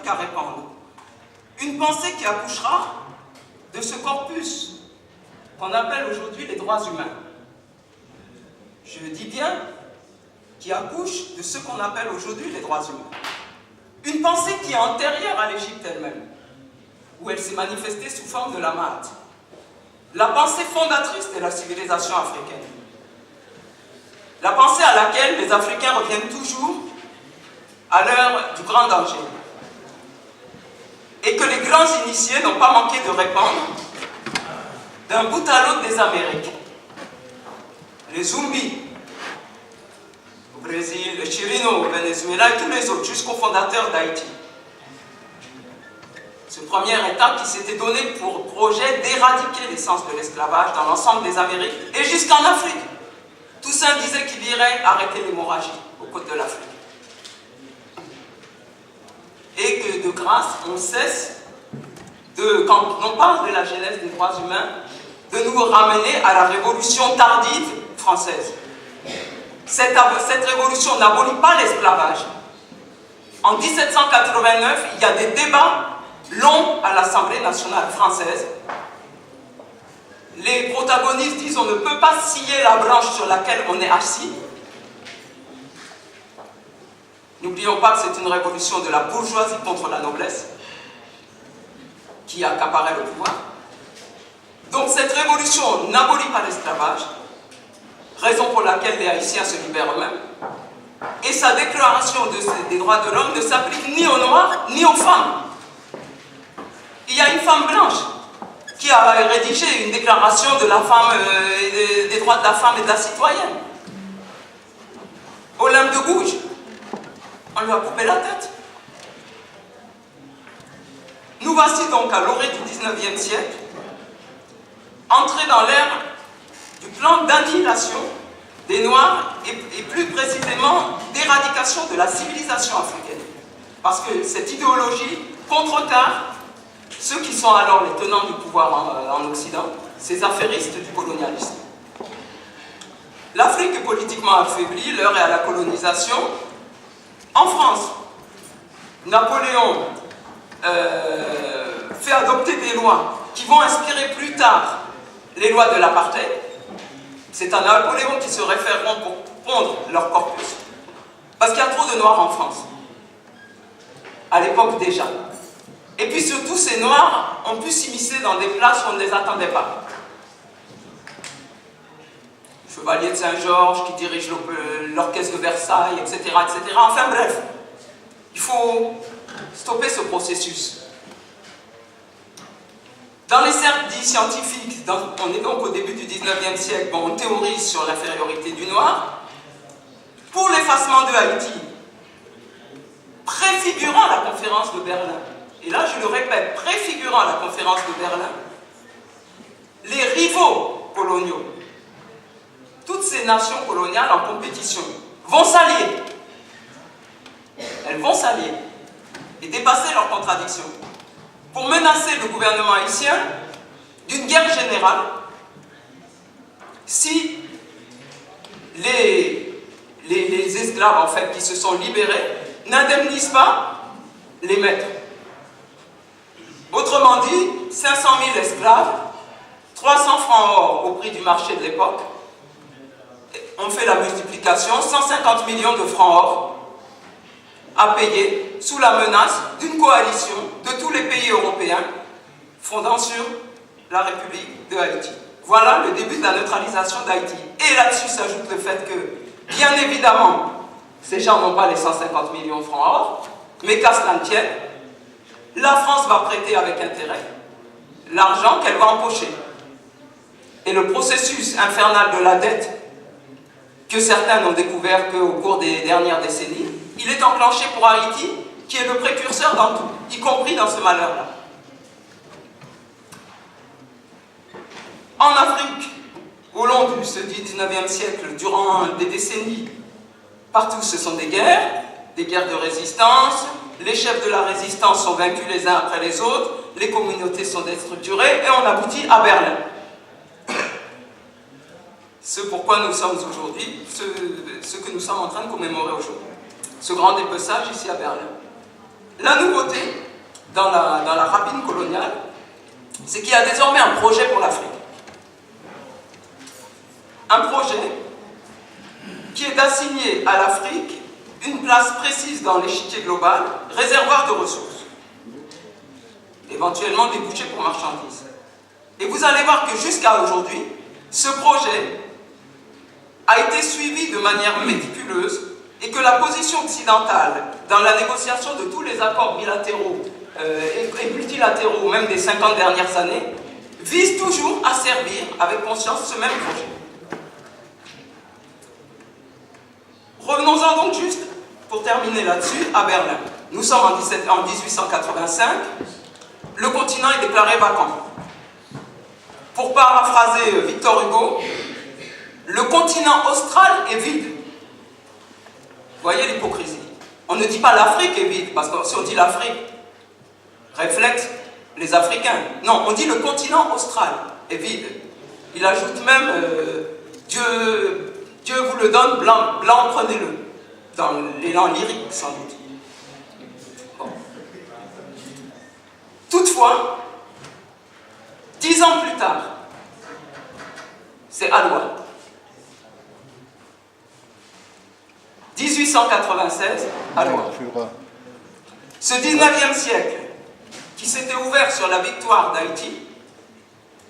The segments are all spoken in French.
à répandre. Une pensée qui accouchera de ce corpus qu'on appelle aujourd'hui les droits humains. Je dis bien qui accouche de ce qu'on appelle aujourd'hui les droits humains. Une pensée qui est antérieure à l'Égypte elle-même, où elle s'est manifestée sous forme de la Mahdi. La pensée fondatrice de la civilisation africaine. La pensée à laquelle les Africains reviennent toujours à l'heure du grand danger. Et que les grands initiés n'ont pas manqué de répandre d'un bout à l'autre des Amériques. Les Zumbi, au Brésil, les Chirino au Venezuela et tous les autres, jusqu'au fondateur d'Haïti. Ce premier État qui s'était donné pour projet d'éradiquer l'essence de l'esclavage dans l'ensemble des Amériques et jusqu'en Afrique. Toussaint disait qu'il irait arrêter l'hémorragie aux côtes de l'Afrique. Et que de grâce, on cesse quand on parle de la genèse des droits humains, de nous ramener à la révolution tardive française. Cette révolution n'abolit pas l'esclavage. En 1789, il y a des débats longs à l'Assemblée nationale française. Les protagonistes disent on ne peut pas scier la branche sur laquelle on est assis. N'oublions pas que c'est une révolution de la bourgeoisie contre la noblesse qui accaparait le pouvoir. Donc cette révolution n'abolit pas l'esclavage, raison pour laquelle les Haïtiens se libèrent eux-mêmes. Et sa déclaration des droits de l'homme ne s'applique ni aux Noirs ni aux femmes. Il y a une femme blanche qui a rédigé une déclaration de la femme, des droits de la femme et de la citoyenne. Olympe de Gouges, on lui a coupé la tête. Nous voici donc à l'orée du 19e siècle, entrés dans l'ère du plan d'annihilation des Noirs et plus précisément d'éradication de la civilisation africaine. Parce que cette idéologie contrecarre ceux qui sont alors les tenants du pouvoir en Occident, ces affairistes du colonialisme. L'Afrique est politiquement affaiblie, l'heure est à la colonisation. En France, Napoléon fait adopter des lois qui vont inspirer plus tard les lois de l'apartheid. C'est à Napoléon qui se référeront pour pondre leur corpus. Parce qu'il y a trop de Noirs en France. À l'époque déjà. Et puis surtout, ces Noirs ont pu s'immiscer dans des places où on ne les attendait pas. Chevalier de Saint-Georges qui dirige l'orchestre de Versailles, etc., etc. Enfin bref, il faut stopper ce processus. Dans les cercles dits scientifiques, on est donc au début du 19e siècle, bon, on théorise sur l'infériorité du Noir. Pour l'effacement de Haïti, préfigurant la conférence de Berlin, et là je le répète, préfigurant la conférence de Berlin, les rivaux coloniaux, toutes ces nations coloniales en compétition, vont s'allier. Elles vont s'allier et dépasser leurs contradictions pour menacer le gouvernement haïtien d'une guerre générale si les esclaves en fait qui se sont libérés n'indemnisent pas les maîtres. Autrement dit, 500 000 esclaves, 300 francs or au prix du marché de l'époque, on fait la multiplication, 150 millions de francs or à payer sous la menace d'une coalition de tous les pays européens fondant sur la République de Haïti. Voilà le début de la neutralisation d'Haïti. Et là-dessus s'ajoute le fait que, bien évidemment, ces gens n'ont pas les 150 millions de francs or, mais qu'à cela ne tienne, la France va prêter avec intérêt l'argent qu'elle va empocher. Et le processus infernal de la dette que certains n'ont découvert qu'au cours des dernières décennies, il est enclenché pour Haïti, qui est le précurseur dans tout, y compris dans ce malheur-là. En Afrique, au long de ce 19e siècle, durant des décennies, partout ce sont des guerres de résistance, les chefs de la résistance sont vaincus les uns après les autres, les communautés sont déstructurées et on aboutit à Berlin. Ce pourquoi nous sommes aujourd'hui, ce que nous sommes en train de commémorer aujourd'hui. Ce grand dépeçage ici à Berlin. La nouveauté dans la rapine coloniale, c'est qu'il y a désormais un projet pour l'Afrique. Un projet qui est d'assigner à l'Afrique une place précise dans l'échiquier global, réservoir de ressources, éventuellement débouchés pour marchandises. Et vous allez voir que jusqu'à aujourd'hui, ce projet a été suivi de manière méticuleuse et que la position occidentale dans la négociation de tous les accords bilatéraux et multilatéraux, même des 50 dernières années, vise toujours à servir avec conscience ce même projet. Revenons-en donc juste, pour terminer là-dessus, à Berlin. Nous sommes en 1885, le continent est déclaré vacant. Pour paraphraser Victor Hugo, le continent austral est vide. Vous voyez l'hypocrisie. On ne dit pas l'Afrique est vide, parce que si on dit l'Afrique, réflexe les Africains. Non, on dit le continent austral est vide. Il ajoute même Dieu vous le donne, blanc, blanc prenez-le. Dans l'élan lyrique, sans doute. Bon. Toutefois, 10 ans plus tard, c'est Alouane. 1896, Alouane. Ce 19e siècle, qui s'était ouvert sur la victoire d'Haïti,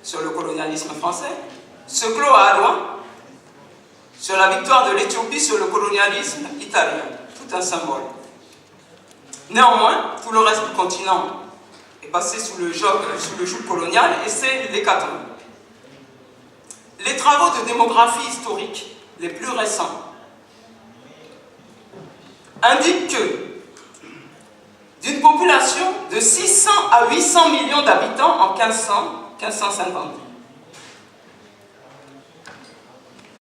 sur le colonialisme français, se clôt à Alouane, sur la victoire de l'Éthiopie sur le colonialisme italien. Tout un symbole. Néanmoins, tout le reste du continent est passé sous le joug colonial et c'est l'hécatombe. Les travaux de démographie historique les plus récents indiquent que d'une population de 600 à 800 millions d'habitants en 1550,